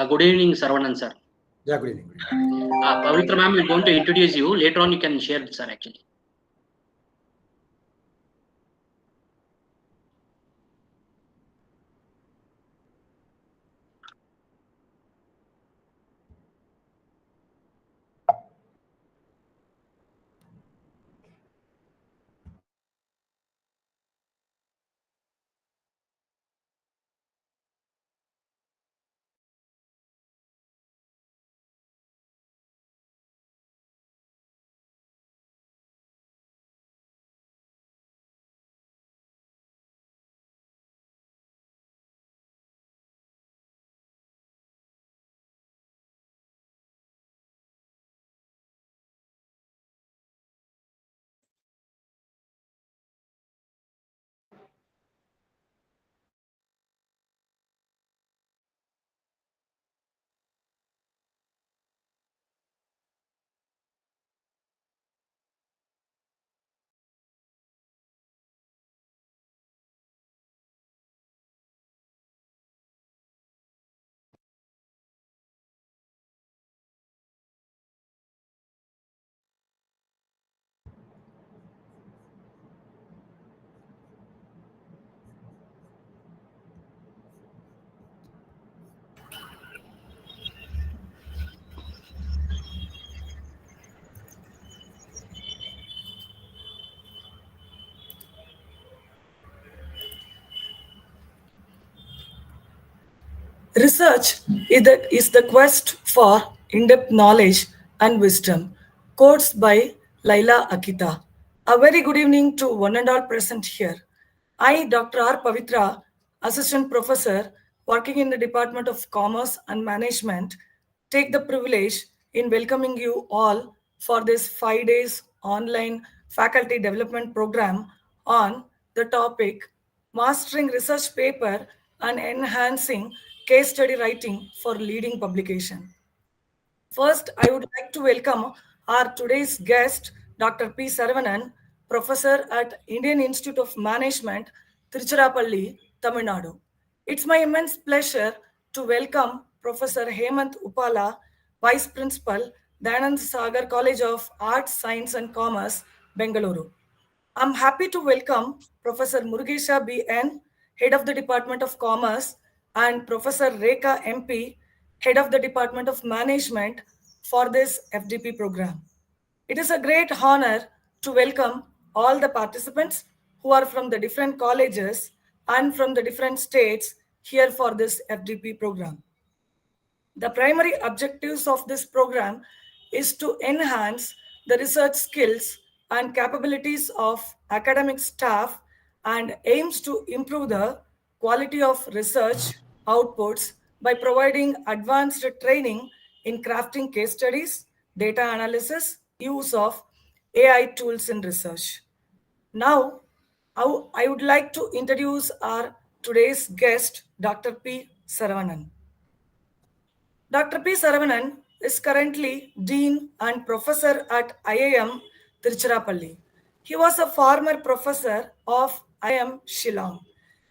Good evening, Saravanan sir. Yeah, good evening. Pavitra ma'am is going to introduce you. Later on, you can share it, sir, actually. Research is the quest for in-depth knowledge and wisdom. Quotes by Laila Akita. A very good evening to one and all present here. I, Dr. R. Pavitra, Assistant Professor working in the Department of Commerce and Management, take the privilege in welcoming you all for this 5 days online faculty development program on the topic Mastering Research Paper and Enhancing Case Study Writing for Leading Publication. First, I would like to welcome our today's guest, Dr. P. Saravanan, Professor at Indian Institute of Management, Tiruchirappalli, Tamil Nadu. It's my immense pleasure to welcome Professor Hemant Uppala, Vice Principal, Dayananda Sagar College of Arts, Science and Commerce, Bengaluru. I'm happy to welcome Professor Murugesha B.N., Head of the Department of Commerce, and Professor Rekha MP, Head of the Department of Management, for this FDP program. It is a great honor to welcome all the participants who are from the different colleges and from the different states here for this FDP program. The primary objectives of this program is to enhance the research skills and capabilities of academic staff and aims to improve the quality of research outputs by providing advanced training in crafting case studies, data analysis, use of AI tools in research. Now, I would like to introduce our today's guest, Dr. P. Saravanan. Dr. P. Saravanan is currently Dean and Professor at IIM Tiruchirappalli. He was a former professor of IIM Shillong.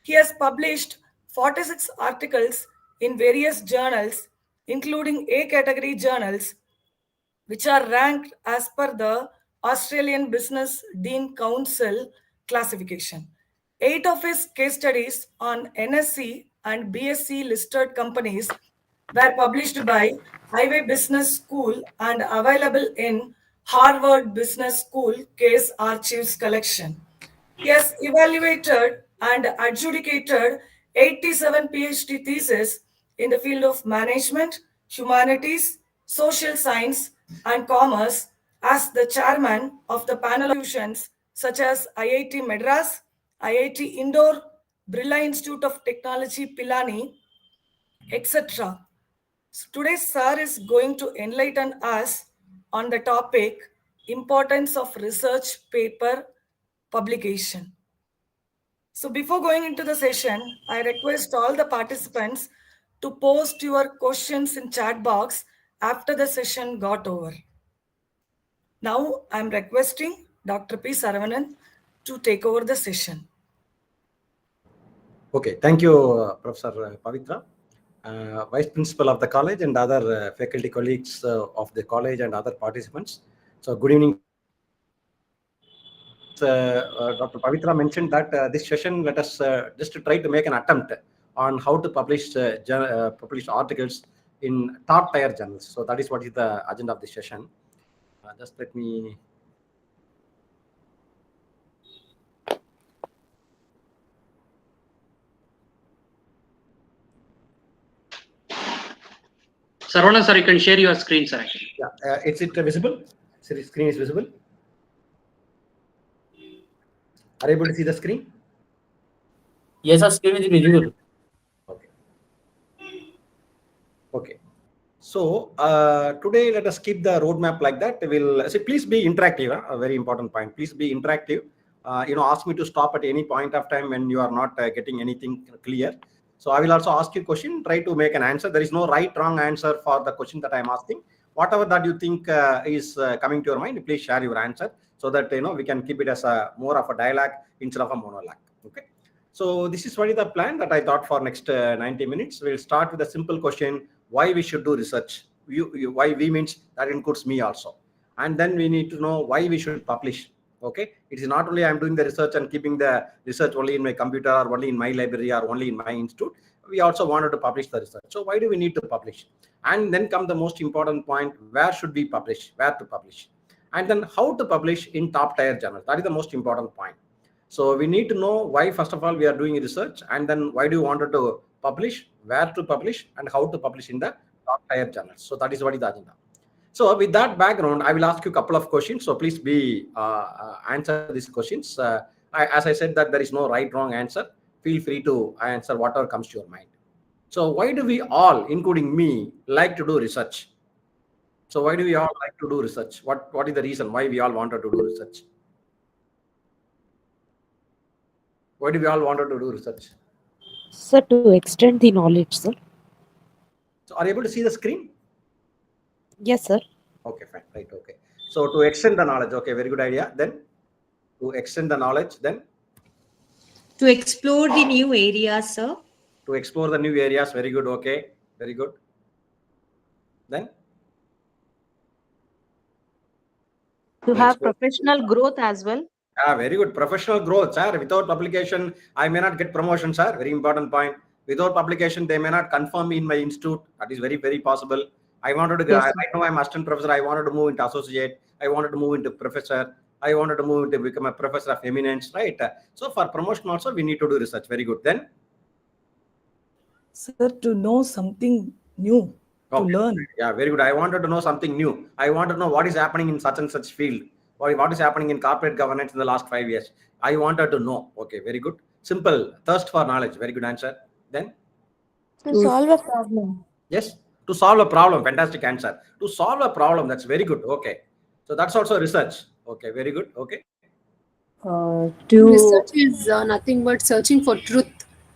He has published 46 articles in various journals, including A category journals, which are ranked as per the Australian Business Dean Council classification. 8 of his case studies on NSC and BSc listed companies were published by Highway Business School and available in Harvard Business School Case Archives collection. He has evaluated and adjudicated 87 PhD theses in the field of management, humanities, social science, and commerce as the chairman of the panel of institutions such as IIT Madras, IIT Indore, Birla Institute of Technology Pilani, etc. So today, Sir is going to enlighten us on the topic importance of research paper publication. So before going into the session, I request all the participants to post your questions in chat box after the session got over. Now I'm requesting Dr. P. Saravanan to take over the session. Okay, thank you, Professor Pavitra, Vice Principal of the college and other faculty colleagues of the college and other participants. So good evening. Dr. Pavitra mentioned that this session, let us just try to make an attempt on how to publish articles in top tier journals. So that is what is the agenda of this session. Just let me. Saravanan sir, you can share your screen, sir. Actually. Yeah, is it visible? So the screen is visible. Are you able to see the screen? Yes, sir, screen is visible. Okay. Okay. So today, let us keep the roadmap like that. We'll say, please be interactive. A very important point. Please be interactive. Ask me to stop at any point of time when you are not getting anything clear. So I will also ask you a question. Try to make an answer. There is no right, wrong answer for the question that I am asking. Whatever that you think is coming to your mind, please share your answer so that we can keep it as a more of a dialogue instead of a monologue. Okay. So this is what is the plan that I thought for next 90 minutes. We'll start with a simple question: why we should do research? Why we means that includes me also, and then we need to know why we should publish. Okay, it is not only I'm doing the research and keeping the research only in my computer or only in my library or only in my institute. We also wanted to publish the research. So why do we need to publish? And then come the most important point: where should we publish? Where to publish? And then how to publish in top tier journals. That is the most important point. So we need to know why, first of all, we are doing research, and then why do you want to publish, where to publish, and how to publish in the top tier journals. So that is what is the agenda. So with that background, I will ask you a couple of questions. So please be answer these questions. As I said that there is no right, wrong answer. Feel free to answer whatever comes to your mind. So why do we all, including me, like to do research? So why do we all like to do research? What is the reason why we all wanted to do research? Why do we all wanted to do research? Sir, to extend the knowledge, sir. So are you able to see the screen? Yes, sir. Okay, fine. Right, okay. So to extend the knowledge, okay, very good idea. Then to extend the knowledge, then to explore the new areas, sir. To explore the new areas, very good, okay, very good. Then To have professional growth as well. Very good. Professional growth, sir. Without publication, I may not get promotion, sir. Very important point. Without publication, they may not confirm me in my institute. That is very, very possible. I wanted to, yes, right now I'm assistant professor. I wanted to move into associate. I wanted to move into professor. I wanted to move into become a professor of eminence, right? So for promotion also, we need to do research. Very good. Then? Sir, to know something new, to learn. Yeah, very good. I wanted to know something new. I wanted to know what is happening in such and such field. What is happening in corporate governance in the last 5 years. I wanted to know. Okay, very good. Simple. Thirst for knowledge. Very good answer. Then? To solve a problem. Yes. To solve a problem. Fantastic answer. To solve a problem. That's very good. Okay. So that's also research. Okay, very good. Okay. Research is nothing but searching for truth.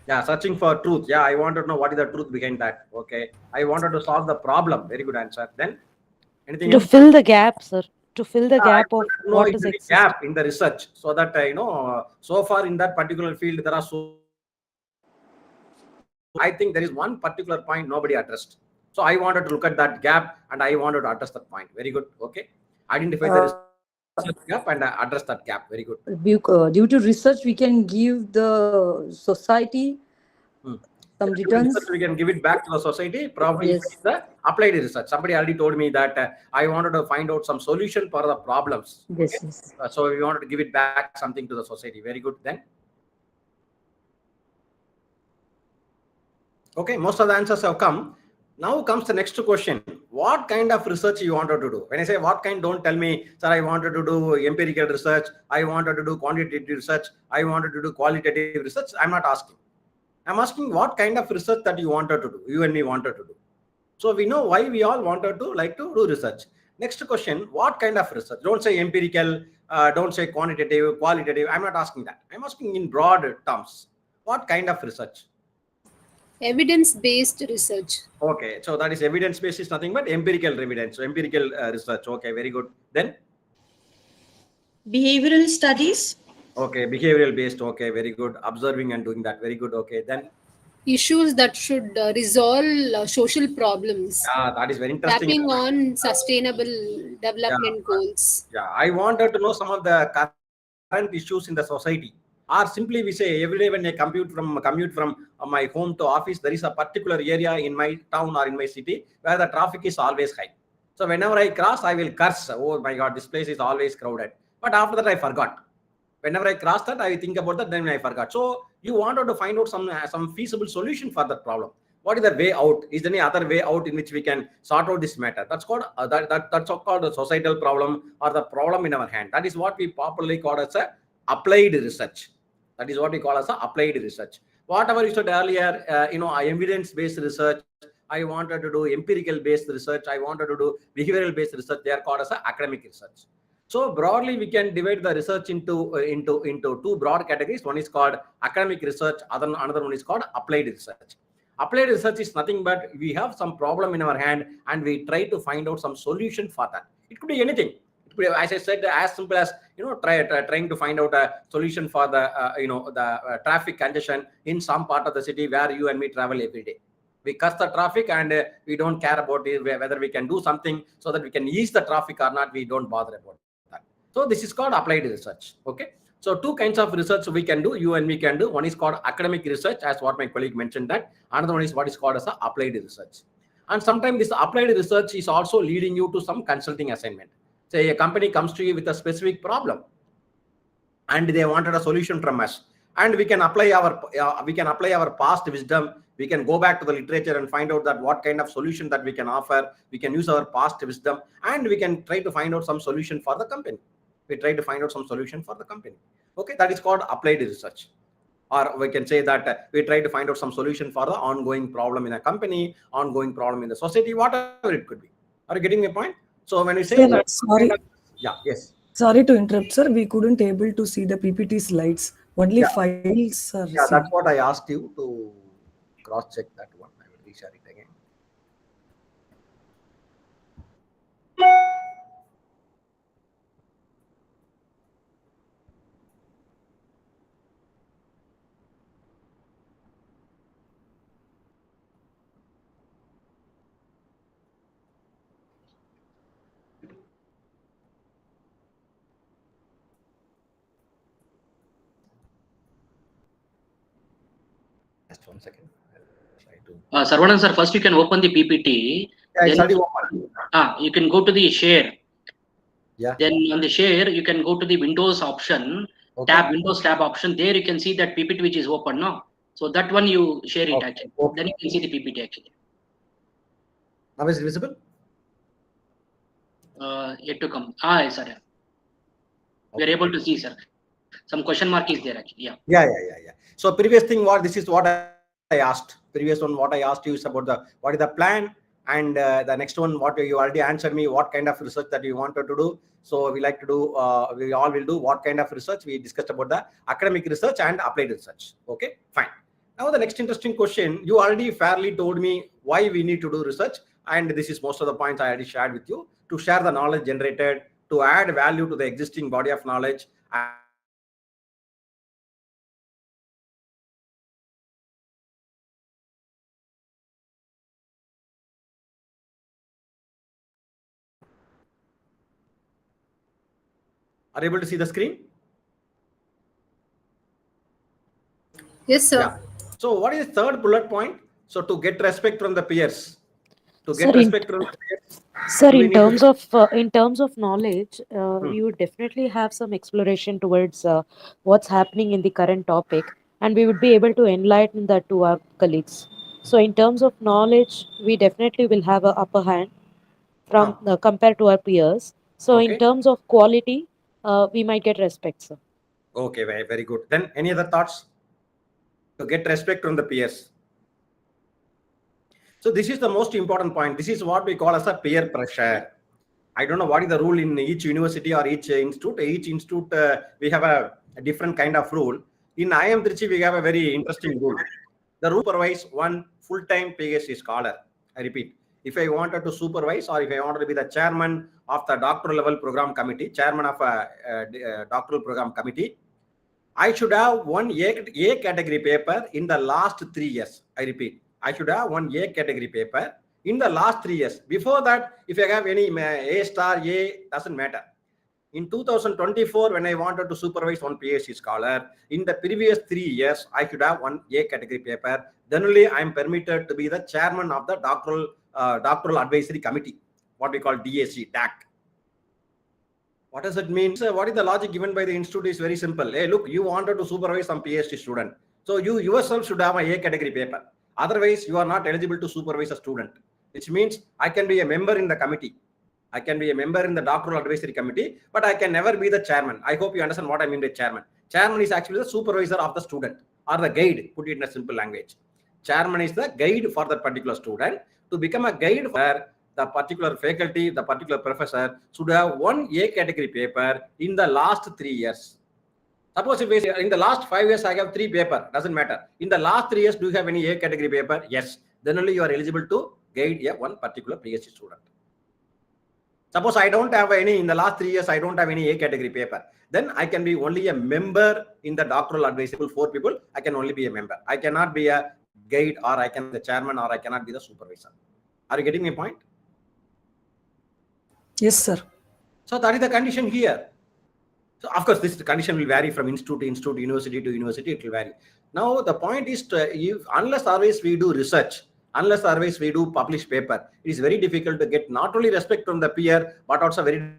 Yeah, searching for truth. Yeah, I wanted to know what is the truth behind that. Okay. I wanted to solve the problem. Very good answer. Then? Anything to else? Fill the gap, sir. To fill the gap of what is existing. Gap in the research, so that so far in that particular field there are so. I think there is one particular point nobody addressed. So I wanted to look at that gap and I wanted to address that point. Very good. Okay. Identify the research gap and address that gap. Very good. Due to research, we can give the society some Research, returns. we can give it back to the society. Probably Yes. if it is the applied research. Somebody already told me that I wanted to find out some solution for the problems. Yes, yes. So we wanted to give it back something to the society. Very good then. Okay, most of the answers have come. Now comes the next question. What kind of research you wanted to do? When I say what kind, don't tell me, sir, I wanted to do empirical research. I wanted to do quantitative research. I wanted to do qualitative research. I'm not asking. I'm asking what kind of research that you wanted to do, you and me wanted to do. So we know why we all wanted to like to do research. Next question, what kind of research? Don't say empirical, don't say quantitative, qualitative. I'm not asking that. I'm asking in broad terms. What kind of research? Evidence-based research. Okay, so that is evidence-based is nothing but empirical evidence. So empirical research. Okay, very good. Then? Behavioral studies. Okay, behavioral based. Okay, very good. Observing and doing that. Very good. Okay, then? Issues that should resolve social problems. That is very interesting. Tapping on sustainable development goals. Yeah, I wanted to know some of the current issues in the society. Or simply we say every day when I commute from my home to office, there is a particular area in my town or in my city where the traffic is always high. So whenever I cross, I will curse. Oh my God, this place is always crowded. But after that, I forgot. Whenever I cross that, I think about that, then I forgot. So you wanted to find out some feasible solution for that problem. What is the way out? Is there any other way out in which we can sort out this matter? That's called that's called the societal problem or the problem in our hand. That is what we popularly call as a applied research. That is what we call as a applied research. Whatever you said earlier, evidence-based research. I wanted to do empirical-based research. I wanted to do behavioral-based research. They are called as a academic research. So broadly, we can divide the research into two broad categories. One is called academic research. Another one is called applied research. Applied research is nothing but we have some problem in our hand and we try to find out some solution for that. It could be anything. It could be, as I said, as simple as trying to find out a solution for the traffic congestion in some part of the city where you and me travel every day. We curse the traffic and we don't care about it, whether we can do something so that we can ease the traffic or not. We don't bother about that. So this is called applied research. Okay. So two kinds of research we can do, you and me can do. One is called academic research, as what my colleague mentioned that. Another one is what is called as applied research. And sometimes this applied research is also leading you to some consulting assignment. Say a company comes to you with a specific problem and they wanted a solution from us. And we can apply our past wisdom. We can go back to the literature and find out that what kind of solution that we can offer. We can use our past wisdom and we can try to find out some solution for the company. We try to find out some solution for the company. Okay, that is called applied research. Or we can say that we try to find out some solution for the ongoing problem in a company, ongoing problem in the society, whatever it could be. Are you getting my point? So when we say Sir, that, sorry. Yeah, yes. Sorry to interrupt, sir. We couldn't able to see the PPT slides. Only files are Yeah, that's what I asked you to cross-check that one. I will reshare it again. Just 1 second. I'll try to. Saravanan sir, first you can open the PPT. Yeah, it's then, already open. you can go to the share. Yeah. Then on the share, you can go to the Windows option, Windows tab option. There you can see that PPT which is open now. So that one you share it actually. Then you can see the PPT actually. Now is it visible? Yet to come. Yes, sir. We are able to see, sir. Some question mark is there actually. Yeah. Yeah. So previous thing, this is what I asked. Previous one, what I asked you is about what is the plan, and the next one, what you already answered me, what kind of research that you wanted to do. So we like to do, we all will do what kind of research. We discussed about the academic research and applied research. Okay, fine. Now the next interesting question, you already fairly told me why we need to do research. And this is most of the points I already shared with you, to share the knowledge generated, to add value to the existing body of knowledge. Are you able to see the screen? Yes, sir. Yeah. So what is third bullet point? So to get respect from the peers. To get Sir, respect from the peers. Sir, we in need to- terms of knowledge, we would definitely have some exploration towards what's happening in the current topic, and we would be able to enlighten that to our colleagues. So, in terms of knowledge, we definitely will have an upper hand from compared to our peers. So, in Okay. terms of quality, we might get respect, sir. Okay, very, very good. Then any other thoughts? To get respect from the peers. So this is the most important point. This is what we call as a peer pressure. I don't know what is the rule in each university or each institute. Each institute, we have a different kind of rule. In IIM Trichy, we have a very interesting rule. The rule provides one full-time PhD scholar. I repeat, if I wanted to supervise or if I wanted to be the chairman of the doctoral level program committee, chairman of a doctoral program committee, I should have one A category paper in the last 3 years. I repeat, I should have one A category paper in the last 3 years. Before that, if I have any A star, A doesn't matter. In 2024, when I wanted to supervise one PhD scholar, in the previous 3 years, I should have one A category paper. Then only I am permitted to be the chairman of the doctoral advisory committee, what we call DAC, DAC. What does it mean? So what is the logic given by the institute is very simple. Hey, look, you wanted to supervise some PhD student. So you yourself should have a A category paper. Otherwise, you are not eligible to supervise a student, which means I can be a member in the committee. I can be a member in the doctoral advisory committee, but I can never be the chairman. I hope you understand what I mean by chairman. Chairman is actually the supervisor of the student or the guide, put it in a simple language. Chairman is the guide for that particular student. To become a guide for the particular faculty, the particular professor should have one A category paper in the last 3 years. Suppose if in the last 5 years, I have 3 paper, doesn't matter. In the last 3 years, do you have any A category paper? Yes. Then only you are eligible to guide one particular PhD student. Suppose I don't have any, in the last 3 years, I don't have any A category paper. Then I can be only a member in the doctoral advisory. 4 people, I can only be a member. I cannot be a guide or I can be the chairman or I cannot be the supervisor. Are you getting my point? Yes, sir. So that is the condition here. So of course, this condition will vary from institute to institute, university to university. It will vary. Now the point is, unless always we do research, unless always we do publish paper, it is very difficult to get not only respect from the peer, but also very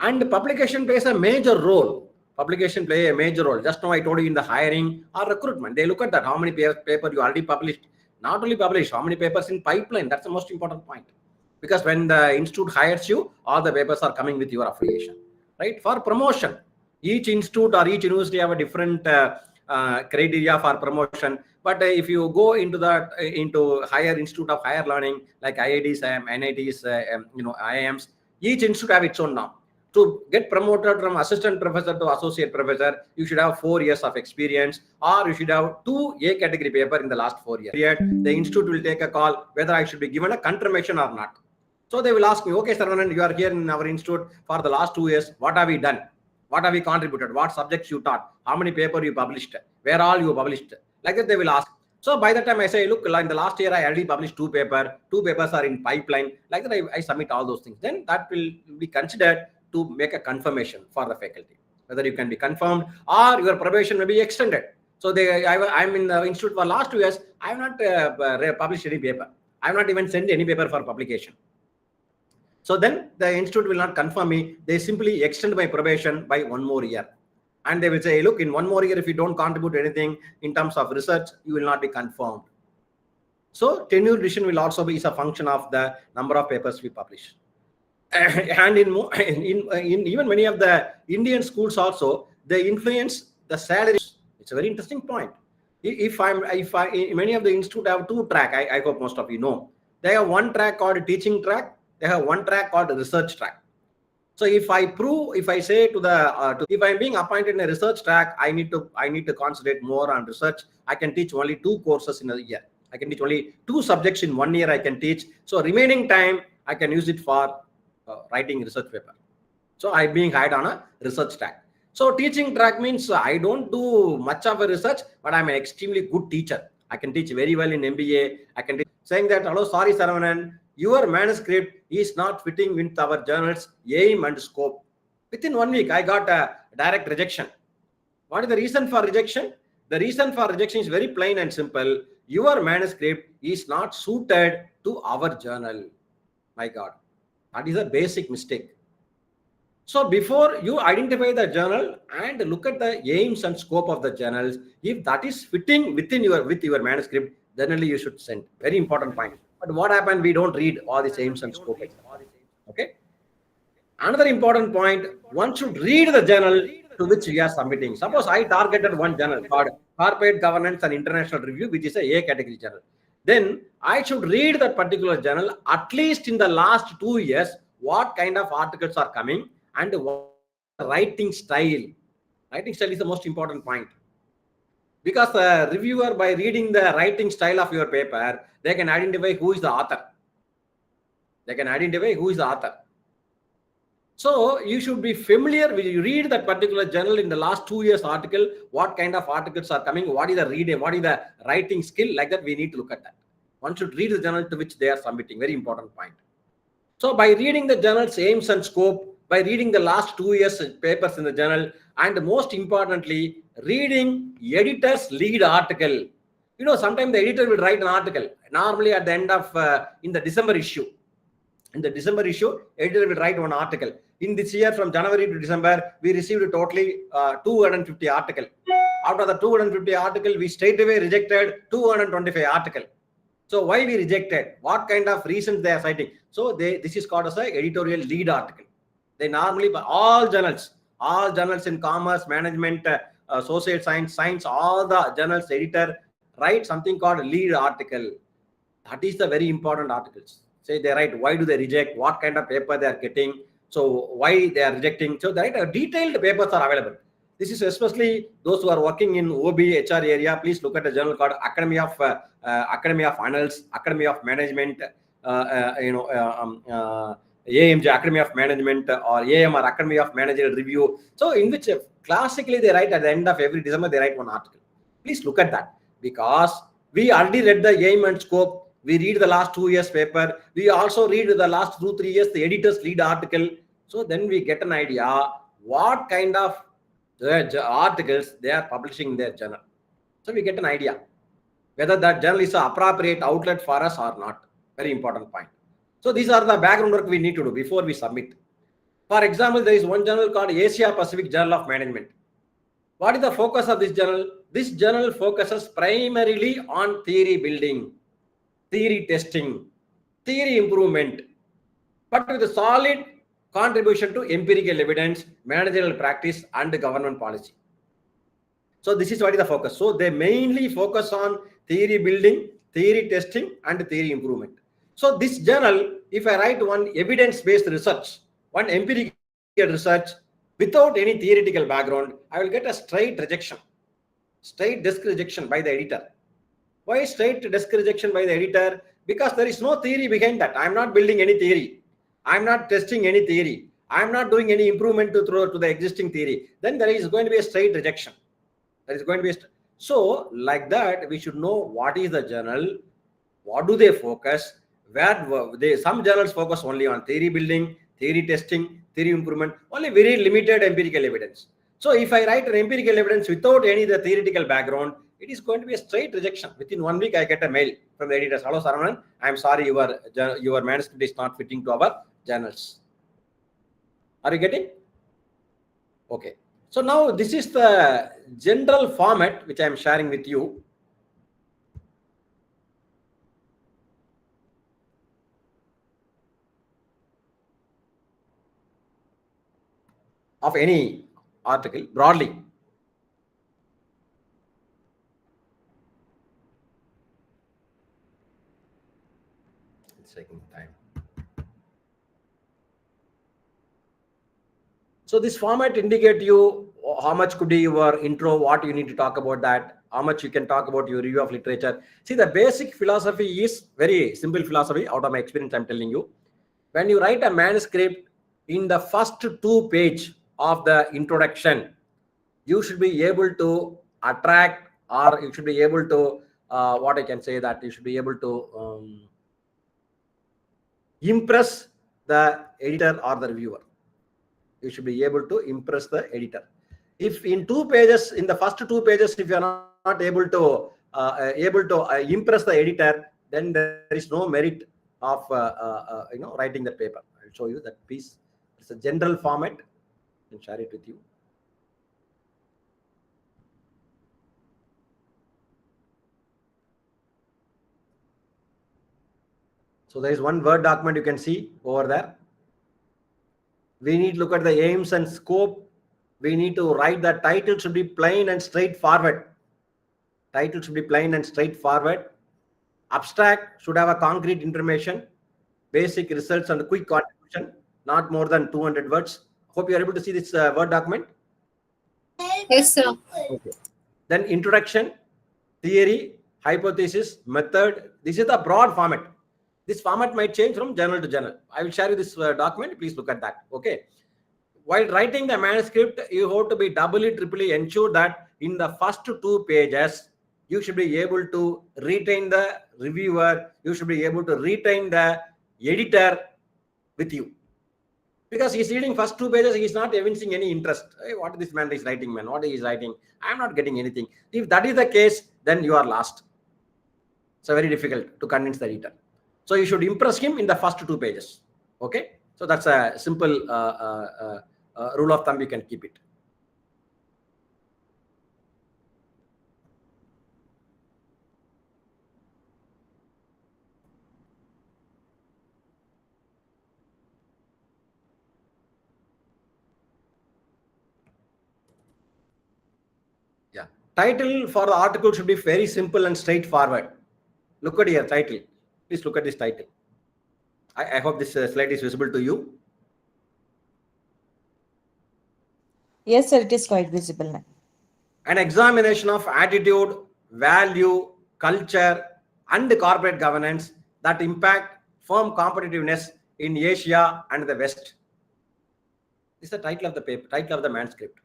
and publication plays a major role. Publication play a major role. Just now I told you in the hiring or recruitment, they look at that, how many paper you already published. Not only published, how many papers in pipeline. That's the most important point. Because when the institute hires you, all the papers are coming with your affiliation, right? For promotion, each institute or each university have a different criteria for promotion. But if you go into that, into higher institute of higher learning, like IITs, NITs, IIMs, each institute have its own norm. to get promoted from assistant professor to associate professor, you should have 4 years of experience, or you should have 2 A category paper in the last 4 years. The institute will take a call whether I should be given a confirmation or not. So they will ask me, okay, Saravanan, you are here in our institute for the last 2 years. What have we done? What have we contributed? What subjects you taught? How many papers you published? Where all you published? Like that they will ask. So by the time I say, look, in the last year I already published 2 papers. 2 papers are in pipeline. Like that I submit all those things. Then that will be considered to make a confirmation for the faculty, whether you can be confirmed or your probation may be extended. So I'm in the institute for last 2 years. I have not published any paper. I have not even sent any paper for publication. So then the institute will not confirm me. They simply extend my probation by 1 more year. And they will say, look, in 1 more year, if you don't contribute anything in terms of research, you will not be confirmed. So tenure decision will also be a function of the number of papers we publish. And in even many of the Indian schools also, they influence the salaries. It's a very interesting point. If many of the institute have 2 tracks, I hope most of you know. They have 1 track called teaching track. They have 1 track called research track. So if I say to the if I'm being appointed in a research track, I need to concentrate more on research. I can teach only 2 courses in a year. I can teach only 2 subjects in 1 year. I can teach. So remaining time I can use it for writing research paper. So I'm being hired on a research track. So teaching track means I don't do much of a research, but I'm an extremely good teacher. I can teach very well in MBA. I can teach, saying that, hello, sorry, Saravanan, your manuscript is not fitting with our journal's aim and scope. Within 1 week, I got a direct rejection. What is the reason for rejection? The reason for rejection is very plain and simple. Your manuscript is not suited to our journal. My God, that is a basic mistake. So before you identify the journal and look at the aims and scope of the journals, if that is fitting with your manuscript, then only you should send. Very important point. But what happened? We don't read all these aims and scope. Okay. Another important point, one should read the journal to which we are submitting. Suppose I targeted one journal called Corporate Governance and International Review, which is a category journal. Then I should read that particular journal at least in the last 2 years, what kind of articles are coming and what writing style. Writing style is the most important point. Because the reviewer, by reading the writing style of your paper, they can identify who is the author. So you should be familiar when you read that particular journal in the last 2 years article, what kind of articles are coming, what is the reading, what is the writing skill, like that we need to look at that. One should read the journal to which they are submitting. Very important point. So by reading the journal's aims and scope, by reading the last 2 years papers in the journal, and most importantly, reading editor's lead article. You know, sometimes the editor will write an article. Normally at the end of, in the December issue. In the December issue, editor will write one article. In this year, from January to December, we received totally 250 articles. Out of the 250 articles, we straight away rejected 225 articles. So why we rejected? What kind of reasons they are citing? So this is called as an editorial lead article. They normally, all journals in commerce, management, social science, all the journals editor write something called lead article. That is the very important articles. Say they write why do they reject, what kind of paper they are getting, so why they are rejecting. So they write detailed papers are available. This is especially those who are working in OB, HR area. Please look at a journal called Academy of Annals, Academy of Management, AMJ, Academy of Management, or AMR, Academy of Managerial Review. So in which classically they write at the end of every December, they write one article. Please look at that, because we already read the aim and scope. We read the last 2 years paper. We also read the last 2-3 years, the editor's lead article. So then we get an idea what kind of articles they are publishing in their journal. So we get an idea whether that journal is an appropriate outlet for us or not. Very important point. So these are the background work we need to do before we submit. For example, there is one journal called Asia Pacific Journal of Management. What is the focus of this journal? This journal focuses primarily on theory building, theory testing, theory improvement, but with a solid contribution to empirical evidence, managerial practice, and government policy. So this is what is the focus. So they mainly focus on theory building, theory testing, and theory improvement. So this journal, if I write one evidence-based research, one empirical research without any theoretical background, I will get a straight rejection, straight desk rejection by the editor. Why straight desk rejection by the editor? Because there is no theory behind that. I'm not building any theory. I'm not testing any theory. I'm not doing any improvement to throw to the existing theory. Then there is going to be a straight rejection. There is going to be so like that, we should know what is the journal, what do they focus, where some journals focus only on theory building, theory testing, theory improvement, only very limited empirical evidence. So if I write an empirical evidence without any the theoretical background, it is going to be a straight rejection. Within 1 week, I get a mail from the editors. Hello, Saravanan, I'm sorry, your manuscript is not fitting to our journals. Are you getting? Okay. So now this is the general format which I am sharing with you. Of any article broadly. It's taking time. So this format indicate you how much could be your intro, what you need to talk about that, how much you can talk about your review of literature. See, the basic philosophy is very simple philosophy out of my experience, I'm telling you. When you write a manuscript, in the first 2 pages of the introduction, you should be able to attract, or you should be able to, what I can say that you should be able to impress the editor or the reviewer. You should be able to impress the editor. If in 2 pages, in the first 2 pages, if you are not able to impress the editor, then there is no merit of writing the paper. I'll show you that piece. It's a general format. I can share it with you. So there is one Word document you can see over there. We need to look at the aims and scope. We need to write the title should be plain and straightforward. Title should be plain and straightforward. Abstract should have a concrete information, basic results and quick contribution, not more than 200 words. Hope you are able to see this Word document. Yes, sir. Okay. Then introduction, theory, hypothesis, method. This is the broad format. This format might change from journal to journal. I will share you this document. Please look at that. Okay. While writing the manuscript, you have to be doubly, triply ensure that in the first 2 pages, you should be able to retain the reviewer. You should be able to retain the editor with you. Because he's reading first 2 pages, he's not evincing any interest. Hey, what this man is writing, man? What he is writing? I'm not getting anything. If that is the case, then you are lost. It's very difficult to convince the editor. So you should impress him in the first 2 pages. Okay. So that's a simple rule of thumb. You can keep it. Yeah. Title for the article should be very simple and straightforward. Look at your title. Please look at this title. I hope this slide is visible to you. Yes, sir, it is quite visible now. An examination of attitude, value, culture, and corporate governance that impact firm competitiveness in Asia and the West. This is the title of the paper, title of the manuscript.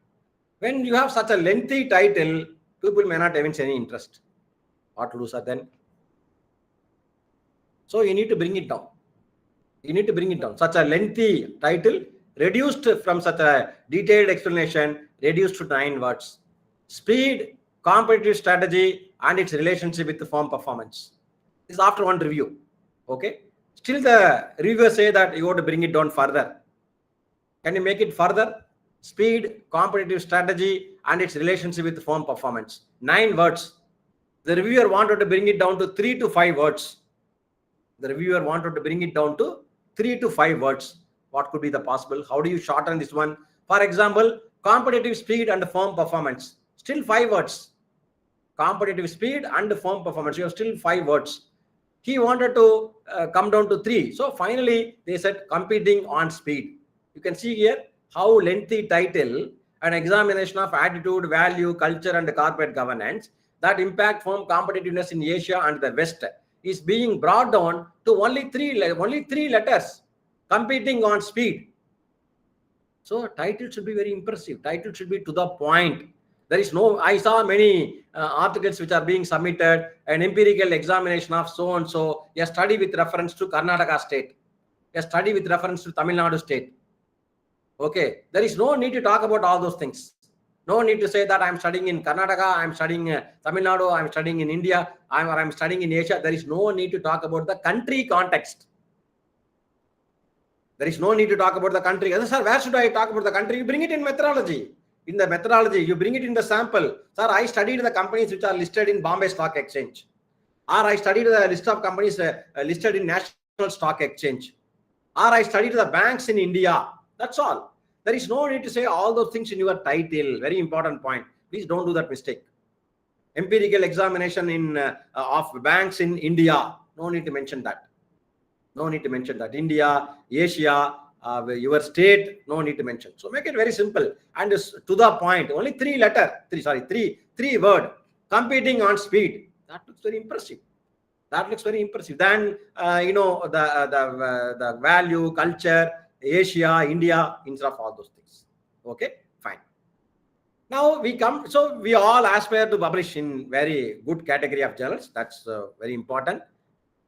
When you have such a lengthy title, people may not evince any interest. What to do, sir, then? So you need to bring it down. You need to bring it down. Such a lengthy title, reduced from such a detailed explanation, reduced to 9 words. Speed, competitive strategy, and its relationship with the firm performance. This is after one review. Okay. Still the reviewer say that you want to bring it down further. Can you make it further? Speed, competitive strategy, and its relationship with the firm performance. 9 words. The reviewer wanted to bring it down to 3 to 5 words. The reviewer wanted to bring it down to 3 to 5 words. What could be the possible? How do you shorten this one? For example, competitive speed and firm performance. Still 5 words. Competitive speed and firm performance. You have still 5 words. He wanted to come down to 3. So finally, they said competing on speed. You can see here how lengthy title, an examination of attitude, value, culture, and corporate governance that impact firm competitiveness in Asia and the West is being brought down to only three letters, competing on speed. So title should be very impressive. Title should be to the point. There is no, I saw many articles which are being submitted, an empirical examination of so and so, a study with reference to Karnataka state, a study with reference to Tamil Nadu state. Okay, there is no need to talk about all those things. No need to say that I'm studying in Karnataka, I'm studying Tamil Nadu, I'm studying in India, I'm studying in Asia. There is no need to talk about the country context. There is no need to talk about the country. Sir, where should I talk about the country? You bring it in methodology. In the methodology, you bring it in the sample. Sir, I studied the companies which are listed in Bombay Stock Exchange. Or I studied the list of companies listed in National Stock Exchange. Or I studied the banks in India. That's all. There is no need to say all those things in your title. Very important point. Please don't do that mistake. Empirical examination of banks in India. No need to mention that. No need to mention that. India, Asia, your state, no need to mention. So make it very simple and to the point. Only three word, competing on speed. That looks very impressive. That looks very impressive. Then the value, culture, Asia, India, instead of all those things. Okay, fine. Now we come. So we all aspire to publish in very good category of journals. That's very important.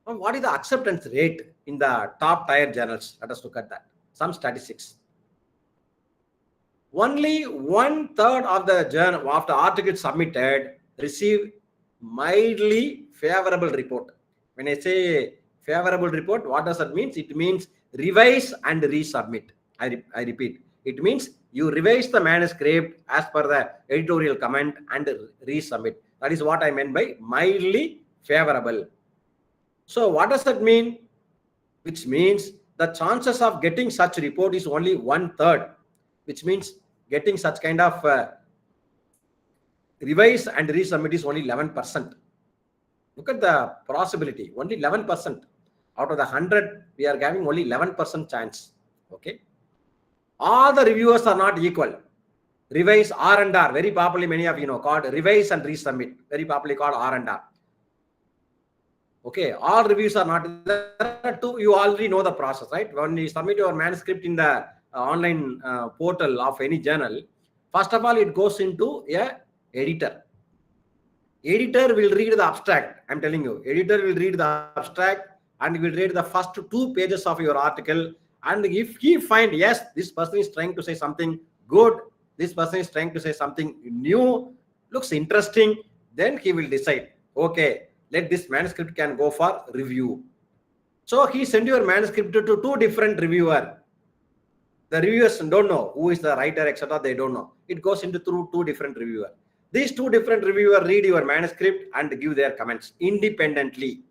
What is the acceptance rate in the top tier journals? Let us look at that. Some statistics. Only 1/3 of the journal of the articles submitted receive mildly favorable report. When I say favorable report, what does that mean? It means revise and resubmit. I repeat. It means you revise the manuscript as per the editorial comment and resubmit. That is what I meant by mildly favorable. So what does that mean? Which means the chances of getting such report is only 1/3, which means getting such kind of revise and resubmit is only 11%. Look at the possibility, only 11%. Out of the 100, we are having only 11% chance. Okay. All the reviewers are not equal. Revise, R&R, very popularly many of you know, called revise and resubmit, very popularly called R&R. Okay, all reviews are not there too. You already know the process, right? When you submit your manuscript in the online portal of any journal, first of all, it goes into a editor. Editor will read the abstract. I'm telling you, editor will read the abstract and will read the first 2 pages of your article. And if he finds, yes, this person is trying to say something good, this person is trying to say something new, looks interesting, then he will decide, okay, let this manuscript can go for review. So he sent your manuscript to 2 different reviewers. The reviewers don't know who is the writer, etc. They don't know. It goes into through 2 different reviewers. These 2 different reviewers read your manuscript and give their comments independently.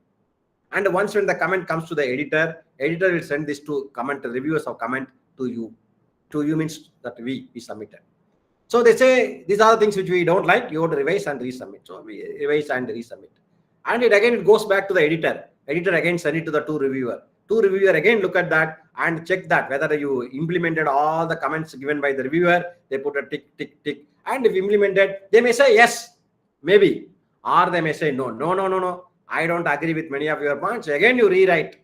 And once when the comment comes to the editor will send this to reviewers of comment to you. To you means that we submitted. So they say these are the things which we don't like. You have to revise and resubmit. So we revise and resubmit. And it goes back to the editor. Editor again send it to the 2 reviewers. 2 reviewers again look at that and check that whether you implemented all the comments given by the reviewer. They put a tick, tick, tick. And if implemented, they may say yes, maybe. Or they may say no. I don't agree with many of your points. Again, you rewrite.